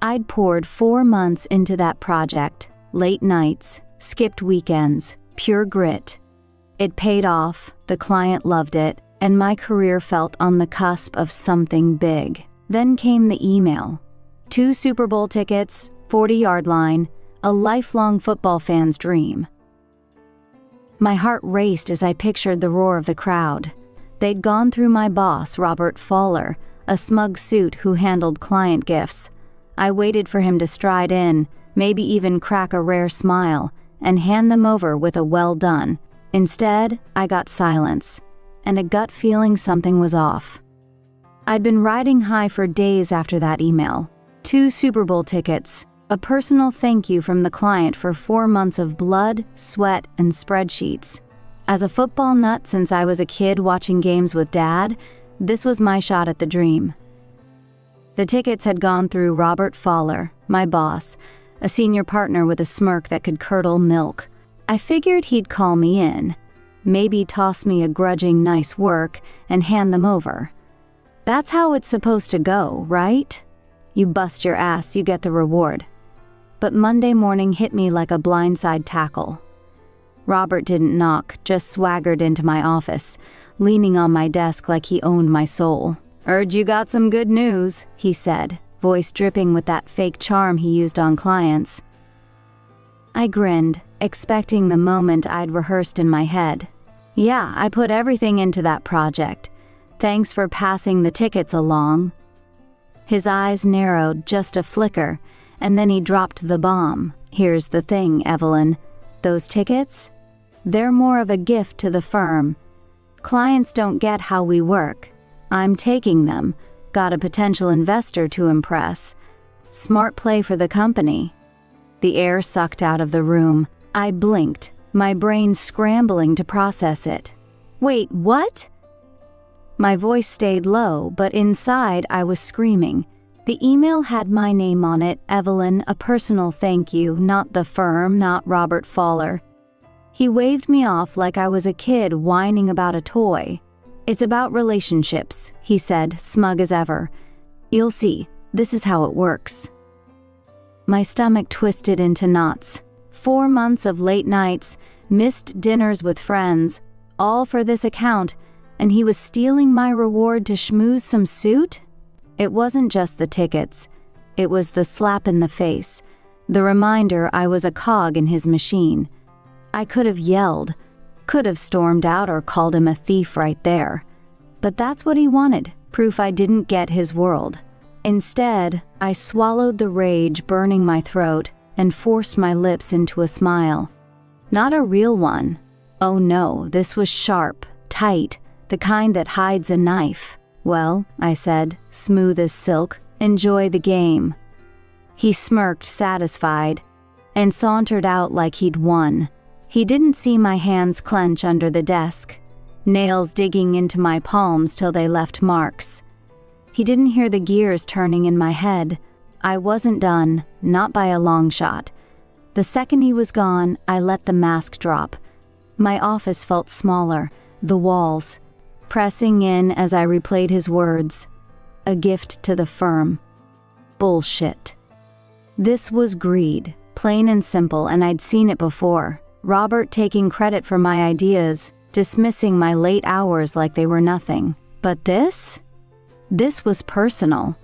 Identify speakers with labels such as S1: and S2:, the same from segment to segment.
S1: I'd poured 4 months into that project, late nights, skipped weekends, pure grit. It paid off, the client loved it, and my career felt on the cusp of something big. Then came the email. 2 Super Bowl tickets, 40-yard line, a lifelong football fan's dream. My heart raced as I pictured the roar of the crowd. They'd gone through my boss, Robert Fowler, a smug suit who handled client gifts. I waited for him to stride in, maybe even crack a rare smile, and hand them over with a well done. Instead, I got silence, and a gut feeling something was off. I'd been riding high for days after that email. 2 Super Bowl tickets, a personal thank you from the client for 4 months of blood, sweat, and spreadsheets. As a football nut since I was a kid watching games with Dad, this was my shot at the dream. The tickets had gone through Robert Fowler, my boss, a senior partner with a smirk that could curdle milk. I figured he'd call me in, maybe toss me a grudging nice work, and hand them over. That's how it's supposed to go, right? You bust your ass, you get the reward. But Monday morning hit me like a blindside tackle. Robert didn't knock, just swaggered into my office, leaning on my desk like he owned my soul. "Heard you got some good news," he said, voice dripping with that fake charm he used on clients. I grinned, expecting the moment I'd rehearsed in my head. "Yeah, I put everything into that project. Thanks for passing the tickets along." His eyes narrowed just a flicker, and then he dropped the bomb. "Here's the thing, Evelyn. Those tickets? They're more of a gift to the firm. Clients don't get how we work. I'm taking them. Got a potential investor to impress. Smart play for the company." The air sucked out of the room. I blinked, my brain scrambling to process it. "Wait, what?" My voice stayed low, but inside I was screaming. The email had my name on it, Evelyn, a personal thank you, not the firm, not Robert Fowler. He waved me off like I was a kid whining about a toy. "It's about relationships," he said, smug as ever. "You'll see, this is how it works." My stomach twisted into knots. 4 months of late nights, missed dinners with friends, all for this account, and he was stealing my reward to schmooze some suit? It wasn't just the tickets. It was the slap in the face, the reminder I was a cog in his machine. I could have yelled, could have stormed out or called him a thief right there. But that's what he wanted, proof I didn't get his world. Instead, I swallowed the rage burning my throat and forced my lips into a smile. Not a real one. Oh no, this was sharp, tight, the kind that hides a knife. "Well," I said, smooth as silk, "enjoy the game." He smirked, satisfied, and sauntered out like he'd won. He didn't see my hands clench under the desk, nails digging into my palms till they left marks. He didn't hear the gears turning in my head. I wasn't done, not by a long shot. The second he was gone, I let the mask drop. My office felt smaller, the walls, pressing in as I replayed his words. A gift to the firm. Bullshit. This was greed, plain and simple, and I'd seen it before. Robert taking credit for my ideas, dismissing my late hours like they were nothing. But this? This was personal.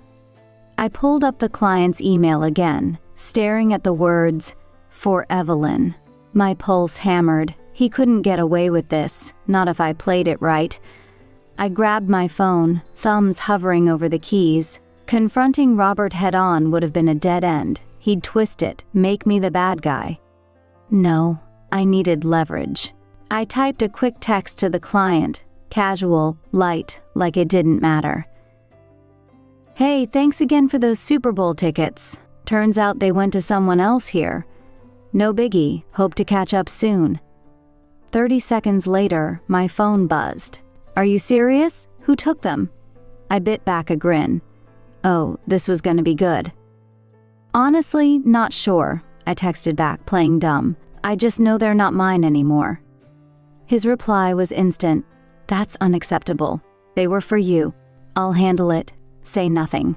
S1: I pulled up the client's email again, staring at the words, "For Evelyn." My pulse hammered. He couldn't get away with this, not if I played it right. I grabbed my phone, thumbs hovering over the keys. Confronting Robert head-on would have been a dead end. He'd twist it, make me the bad guy. No, I needed leverage. I typed a quick text to the client, casual, light, like it didn't matter. "Hey, thanks again for those Super Bowl tickets. Turns out they went to someone else here. No biggie, hope to catch up soon." 30 seconds later, my phone buzzed. "Are you serious? Who took them?" I bit back a grin. Oh, this was gonna be good. "Honestly, not sure," I texted back, playing dumb. "I just know they're not mine anymore." His reply was instant. "That's unacceptable. They were for you. I'll handle it. Say nothing."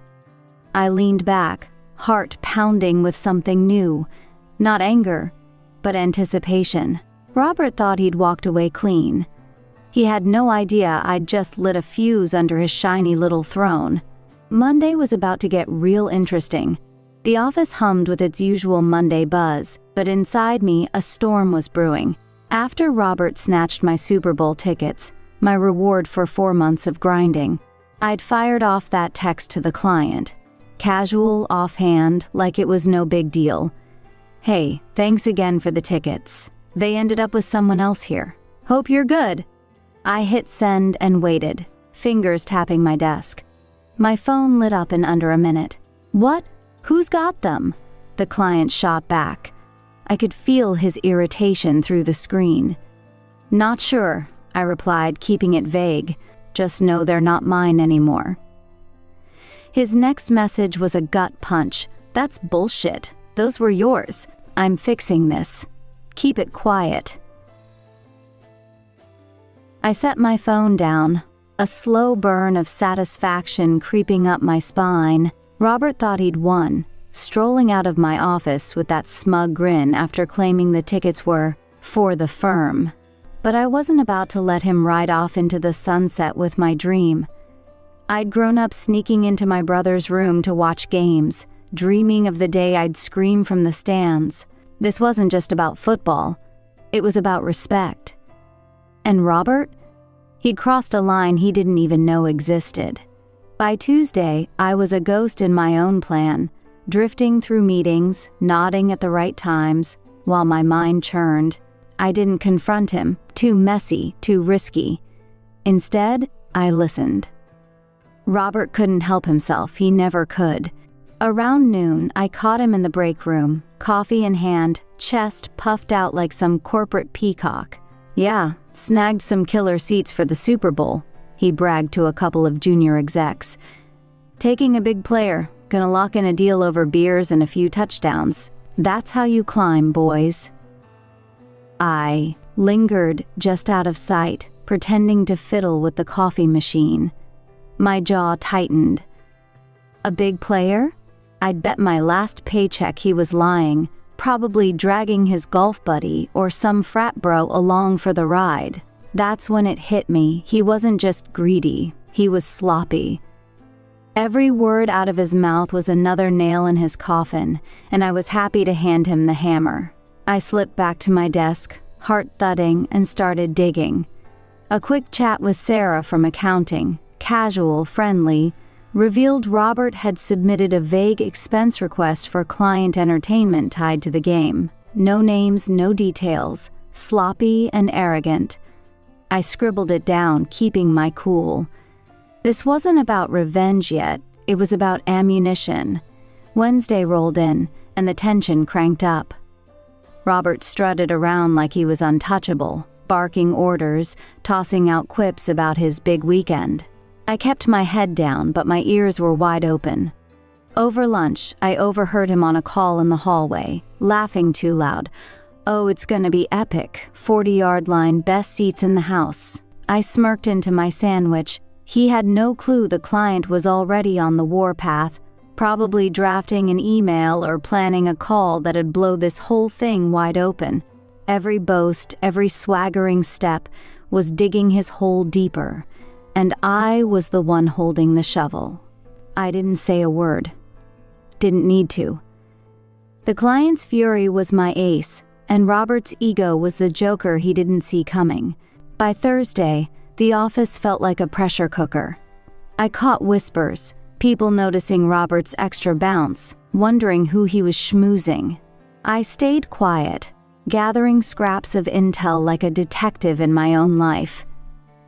S1: I leaned back, heart pounding with something new. Not anger, but anticipation. Robert thought he'd walked away clean. He had no idea I'd just lit a fuse under his shiny little throne. Monday was about to get real interesting. The office hummed with its usual Monday buzz, but inside me a storm was brewing. After Robert snatched my Super Bowl tickets, my reward for 4 months of grinding, I'd fired off that text to the client. Casual, offhand, like it was no big deal. "Hey, thanks again for the tickets. They ended up with someone else here. Hope you're good." I hit send and waited, fingers tapping my desk. My phone lit up in under a minute. "What? Who's got them?" the client shot back. I could feel his irritation through the screen. "Not sure," I replied, keeping it vague. "Just know they're not mine anymore." His next message was a gut punch. "That's bullshit. Those were yours. I'm fixing this. Keep it quiet." I set my phone down, a slow burn of satisfaction creeping up my spine. Robert thought he'd won, strolling out of my office with that smug grin after claiming the tickets were for the firm. But I wasn't about to let him ride off into the sunset with my dream. I'd grown up sneaking into my brother's room to watch games, dreaming of the day I'd scream from the stands. This wasn't just about football. It was about respect. And Robert? He'd crossed a line he didn't even know existed. By Tuesday, I was a ghost in my own plan, drifting through meetings, nodding at the right times, while my mind churned. I didn't confront him, too messy, too risky. Instead, I listened. Robert couldn't help himself, he never could. Around noon, I caught him in the break room, coffee in hand, chest puffed out like some corporate peacock. "Yeah, snagged some killer seats for the Super Bowl," he bragged to a couple of junior execs. "Taking a big player, gonna lock in a deal over beers and a few touchdowns. That's how you climb, boys." I lingered just out of sight, pretending to fiddle with the coffee machine. My jaw tightened. A big player? I'd bet my last paycheck he was lying, probably dragging his golf buddy or some frat bro along for the ride. That's when it hit me. He wasn't just greedy, he was sloppy. Every word out of his mouth was another nail in his coffin, and I was happy to hand him the hammer. I slipped back to my desk, heart thudding, and started digging. A quick chat with Sarah from accounting, casual, friendly, revealed Robert had submitted a vague expense request for client entertainment tied to the game. No names, no details, sloppy and arrogant. I scribbled it down, keeping my cool. This wasn't about revenge yet, it was about ammunition. Wednesday rolled in, and the tension cranked up. Robert strutted around like he was untouchable, barking orders, tossing out quips about his big weekend. I kept my head down, but my ears were wide open. Over lunch, I overheard him on a call in the hallway, laughing too loud. "Oh, it's gonna be epic. 40-yard line, best seats in the house." I smirked into my sandwich. He had no clue the client was already on the warpath, probably drafting an email or planning a call that'd blow this whole thing wide open. Every boast, every swaggering step was digging his hole deeper. And I was the one holding the shovel. I didn't say a word. Didn't need to. The client's fury was my ace, and Robert's ego was the joker he didn't see coming. By Thursday, the office felt like a pressure cooker. I caught whispers, people noticing Robert's extra bounce, wondering who he was schmoozing. I stayed quiet, gathering scraps of intel like a detective in my own life.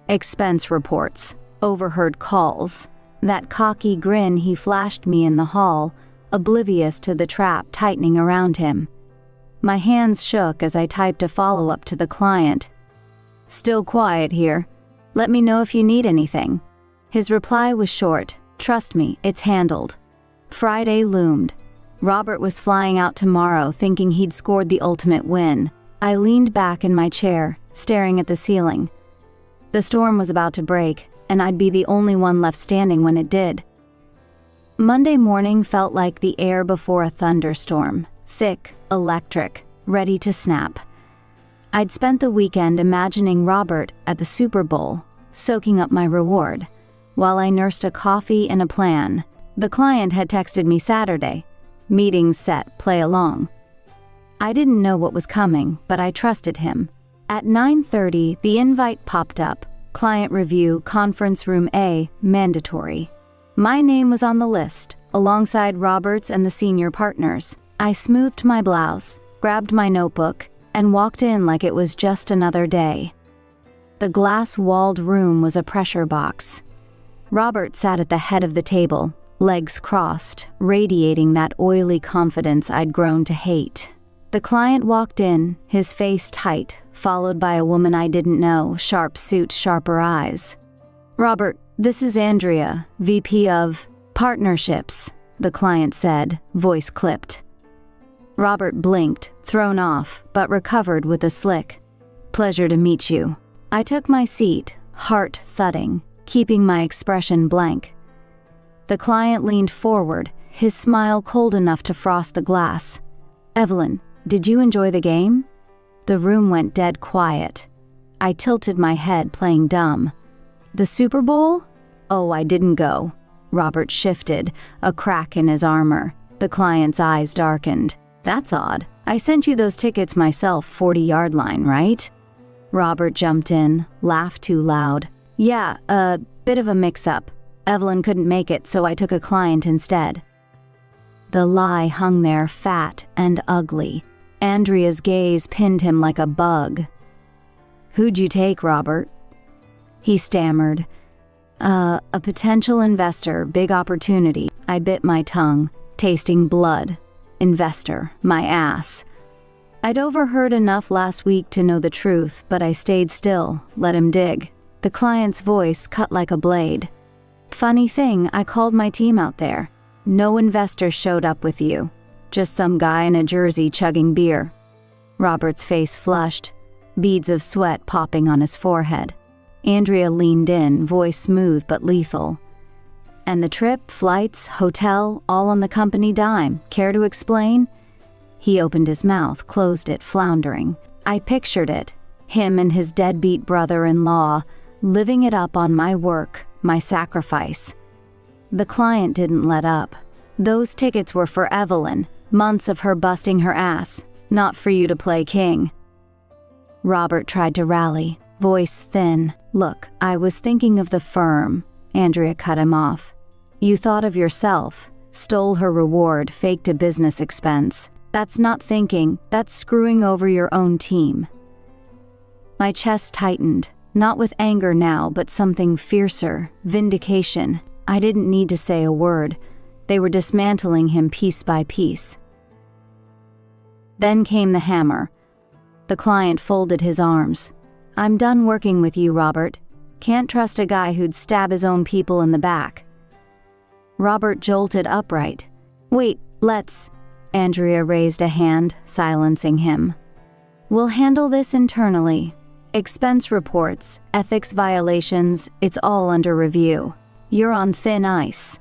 S1: Expense reports, overheard calls, that cocky grin he flashed me in the hall, oblivious to the trap tightening around him. My hands shook as I typed a follow-up to the client. "Still quiet here. Let me know if you need anything." His reply was short. "Trust me, it's handled." Friday loomed. Robert was flying out tomorrow, thinking he'd scored the ultimate win. I leaned back in my chair, staring at the ceiling. The storm was about to break, and I'd be the only one left standing when it did. Monday morning felt like the air before a thunderstorm, thick, electric, ready to snap. I'd spent the weekend imagining Robert at the Super Bowl, soaking up my reward, while I nursed a coffee and a plan. The client had texted me Saturday. Meetings set, play along. I didn't know what was coming, but I trusted him. At 9:30, the invite popped up. Client review, conference room A, mandatory. My name was on the list, alongside Robert's and the senior partners. I smoothed my blouse, grabbed my notebook, and walked in like it was just another day. The glass-walled room was a pressure box. Robert sat at the head of the table, legs crossed, radiating that oily confidence I'd grown to hate. The client walked in, his face tight, followed by a woman I didn't know, sharp suit, sharper eyes. "Robert, this is Andrea, VP of Partnerships," the client said, voice clipped. Robert blinked, thrown off, but recovered with a slick, "Pleasure to meet you." I took my seat, heart thudding, keeping my expression blank. The client leaned forward, his smile cold enough to frost the glass. "Evelyn, did you enjoy the game?" The room went dead quiet. I tilted my head, playing dumb. "The Super Bowl?" "Oh, I didn't go." Robert shifted, a crack in his armor. The client's eyes darkened. "That's odd. I sent you those tickets myself, 40-yard line, right?" Robert jumped in, laughed too loud. "Yeah, a bit of a mix-up. Evelyn couldn't make it, so I took a client instead." The lie hung there, fat and ugly. Andrea's gaze pinned him like a bug. "Who'd you take, Robert?" He stammered. A potential investor, big opportunity." I bit my tongue, tasting blood. Investor, my ass. I'd overheard enough last week to know the truth, but I stayed still, let him dig. The client's voice cut like a blade. "Funny thing, I called my team out there. No investor showed up with you. Just some guy in a jersey chugging beer." Robert's face flushed, beads of sweat popping on his forehead. Andrea leaned in, voice smooth but lethal. "And the trip, flights, hotel, all on the company dime. Care to explain?" He opened his mouth, closed it, floundering. I pictured it. Him and his deadbeat brother-in-law, living it up on my work, my sacrifice. The client didn't let up. "Those tickets were for Evelyn. Months of her busting her ass. Not for you to play king." Robert tried to rally, voice thin. "Look, I was thinking of the firm." Andrea cut him off. "You thought of yourself. Stole her reward, faked a business expense. That's not thinking, that's screwing over your own team." My chest tightened, not with anger now, but something fiercer, vindication. I didn't need to say a word. They were dismantling him piece by piece. Then came the hammer. The client folded his arms. "I'm done working with you, Robert. Can't trust a guy who'd stab his own people in the back." Robert jolted upright. "Wait, let's..." Andrea raised a hand, silencing him. "We'll handle this internally. Expense reports, ethics violations, it's all under review. You're on thin ice."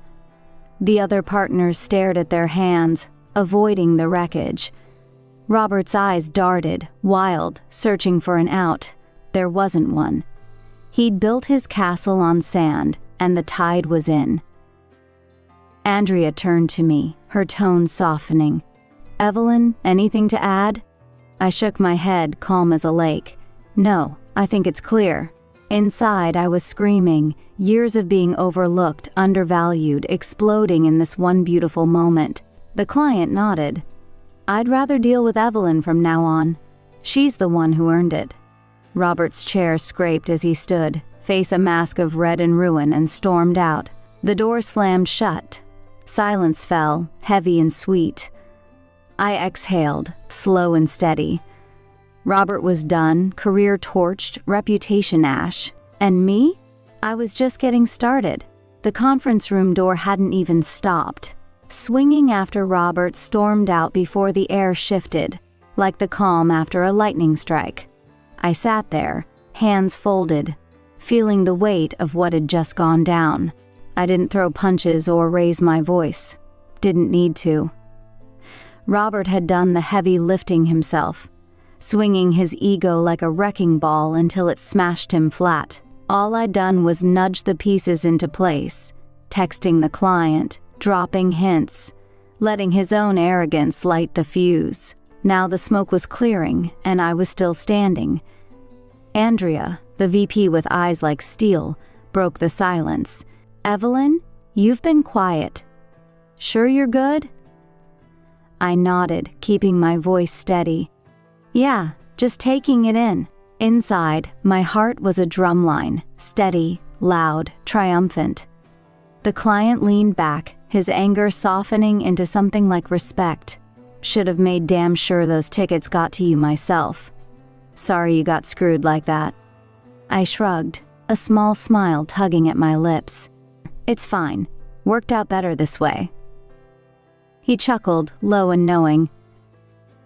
S1: The other partners stared at their hands, avoiding the wreckage. Robert's eyes darted, wild, searching for an out. There wasn't one. He'd built his castle on sand, and the tide was in. Andrea turned to me, her tone softening. "Evelyn, anything to add?" I shook my head, calm as a lake. "No, I think it's clear." Inside, I was screaming, years of being overlooked, undervalued, exploding in this one beautiful moment. The client nodded. "I'd rather deal with Evelyn from now on. She's the one who earned it." Robert's chair scraped as he stood, face a mask of red and ruin, and stormed out. The door slammed shut. Silence fell, heavy and sweet. I exhaled, slow and steady. Robert was done, career torched, reputation ash. And me? I was just getting started. The conference room door hadn't even stopped. Swinging after Robert stormed out before the air shifted, like the calm after a lightning strike. I sat there, hands folded, feeling the weight of what had just gone down. I didn't throw punches or raise my voice. Didn't need to. Robert had done the heavy lifting himself, swinging his ego like a wrecking ball until it smashed him flat. All I'd done was nudge the pieces into place, texting the client, dropping hints, letting his own arrogance light the fuse. Now the smoke was clearing, and I was still standing. Andrea, the VP with eyes like steel, broke the silence. "Evelyn, you've been quiet. Sure you're good?" I nodded, keeping my voice steady. "Yeah, just taking it in." Inside, my heart was a drumline, steady, loud, triumphant. The client leaned back, his anger softening into something like respect. "Should have made damn sure those tickets got to you myself. Sorry you got screwed like that." I shrugged, a small smile tugging at my lips. "It's fine. Worked out better this way." He chuckled, low and knowing.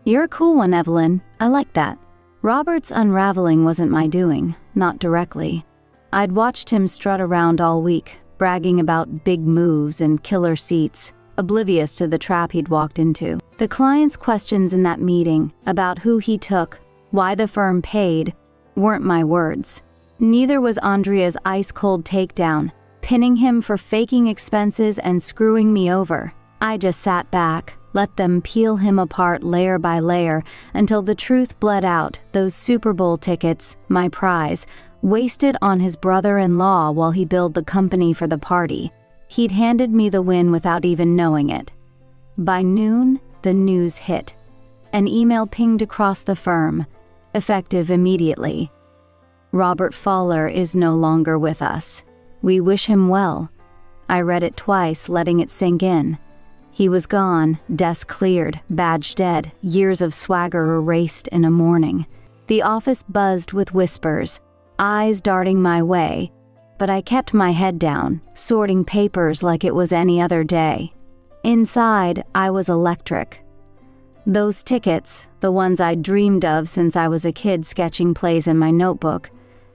S1: "You're a cool one, Evelyn. I like that." Robert's unraveling wasn't my doing, not directly. I'd watched him strut around all week, bragging about big moves and killer seats, oblivious to the trap he'd walked into. The client's questions in that meeting about who he took, why the firm paid, weren't my words. Neither was Andrea's ice-cold takedown, pinning him for faking expenses and screwing me over. I just sat back, let them peel him apart layer by layer until the truth bled out. Those Super Bowl tickets, my prize, wasted on his brother-in-law while he billed the company for the party. He'd handed me the win without even knowing it. By noon, the news hit. An email pinged across the firm, effective immediately. "Robert Fowler is no longer with us. We wish him well." I read it twice, letting it sink in. He was gone, desk cleared, badge dead, years of swagger erased in a morning. The office buzzed with whispers, eyes darting my way, but I kept my head down, sorting papers like it was any other day. Inside, I was electric. Those tickets, the ones I'd dreamed of since I was a kid sketching plays in my notebook,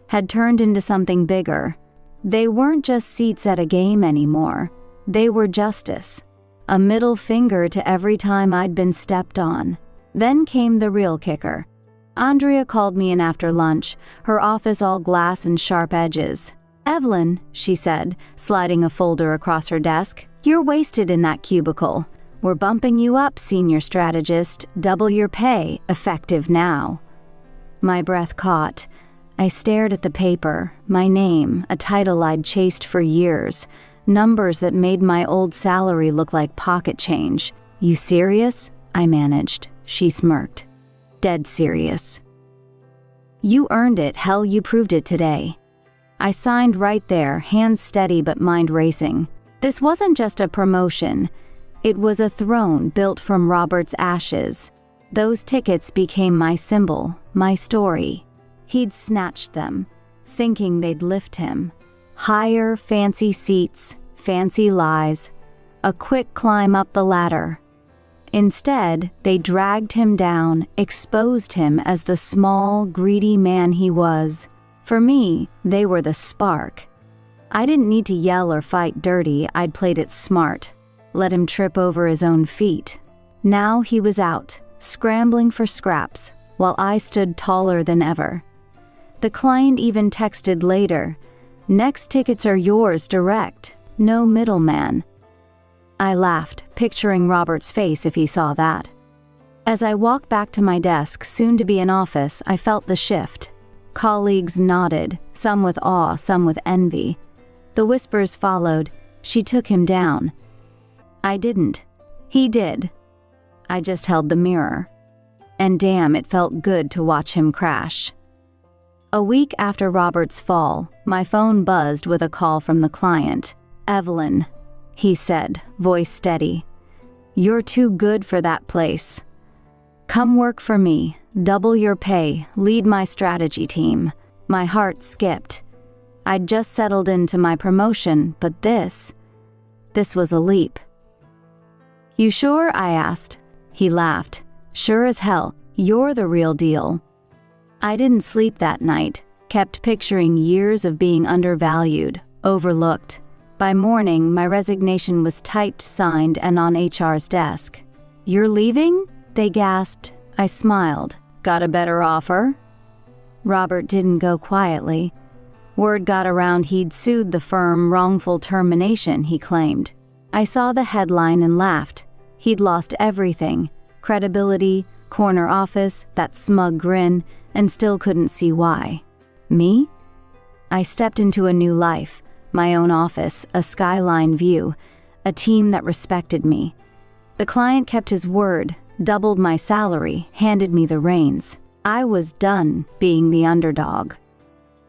S1: had turned into something bigger. They weren't just seats at a game anymore. They were justice. A middle finger to every time I'd been stepped on. Then came the real kicker. Andrea called me in after lunch, her office all glass and sharp edges. "Evelyn," she said, sliding a folder across her desk, "you're wasted in that cubicle. We're bumping you up, senior strategist, double your pay, effective now." My breath caught. I stared at the paper, my name, a title I'd chased for years, numbers that made my old salary look like pocket change. "You serious?" I managed. She smirked. "Dead serious." "You earned it, hell, you proved it today." I signed right there, hands steady but mind racing. This wasn't just a promotion. It was a throne built from Robert's ashes. Those tickets became my symbol, my story. He'd snatched them, thinking they'd lift him. Higher, fancy seats, fancy lies, a quick climb up the ladder. Instead, they dragged him down, exposed him as the small, greedy man he was. For me, they were the spark. I didn't need to yell or fight dirty, I'd played it smart. Let him trip over his own feet. Now he was out, scrambling for scraps, while I stood taller than ever. The client even texted later, "Next tickets are yours direct, no middleman." I laughed, picturing Robert's face if he saw that. As I walked back to my desk, soon to be an office, I felt the shift. Colleagues nodded, some with awe, some with envy. The whispers followed, "She took him down." I didn't. He did. I just held the mirror. And damn, it felt good to watch him crash. A week after Robert's fall, my phone buzzed with a call from the client. "Evelyn," he said, voice steady, "you're too good for that place. Come work for me, double your pay, lead my strategy team." My heart skipped. I'd just settled into my promotion, but this was a leap. "You sure?" I asked. He laughed. "Sure as hell. You're the real deal." I didn't sleep that night, kept picturing years of being undervalued, overlooked, By morning, my resignation was typed, signed, and on HR's desk. "You're leaving?" they gasped. I smiled. "Got a better offer?" Robert didn't go quietly. Word got around he'd sued the firm, wrongful termination, he claimed. I saw the headline and laughed. He'd lost everything: credibility, corner office, that smug grin, and still couldn't see why. Me? I stepped into a new life, my own office, a skyline view, a team that respected me. The client kept his word, doubled my salary, handed me the reins. I was done being the underdog.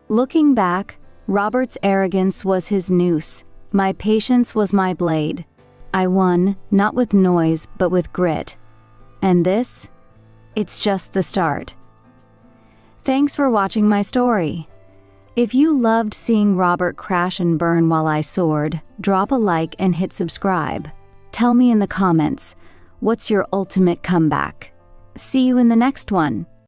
S1: Looking back, Robert's arrogance was his noose. My patience was my blade. I won, not with noise, but with grit. And this? It's just the start. Thanks for watching my story. If you loved seeing Robert crash and burn while I soared, drop a like and hit subscribe. Tell me in the comments, what's your ultimate comeback? See you in the next one.